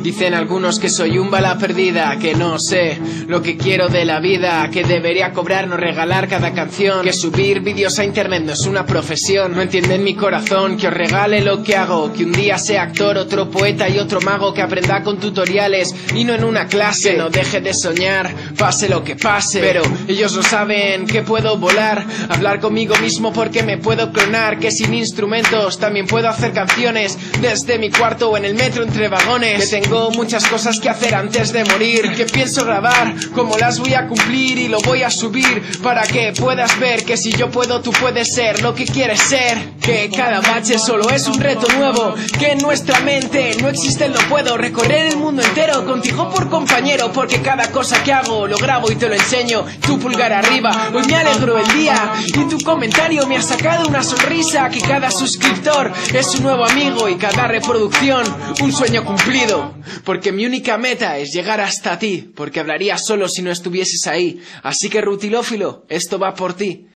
Dicen algunos que soy un bala perdida, que no sé lo que quiero de la vida, que debería cobrar, no regalar cada canción, que subir vídeos a internet no es una profesión. No entienden mi corazón, que os regale lo que hago, que un día sea actor, otro poeta y otro mago, que aprenda con tutoriales y no en una clase, que no deje de soñar, pase lo que pase. Pero ellos no saben que puedo volar, hablar conmigo mismo porque me puedo clonar, que sin instrumentos también puedo hacer canciones desde mi cuarto o en el metro entre vagones, que tengo muchas cosas que hacer antes de morir, que pienso grabar como las voy a cumplir y lo voy a subir para que puedas ver que si yo puedo tú puedes ser lo que quieres ser, que cada bache solo es un reto nuevo, que en nuestra mente no existe el no puedo, recorrer el mundo entero contigo por compañero, porque cada cosa que hago lo grabo y te lo enseño. Tu pulgar arriba, hoy me alegro el día y tu comentario me ha sacado una sonrisa, que cada suscriptor es un nuevo amigo y cada reproducción un sueño cumplido, porque mi única meta es llegar hasta ti, porque hablaría solo si no estuvieses ahí. Así que rutilófilo, esto va por ti.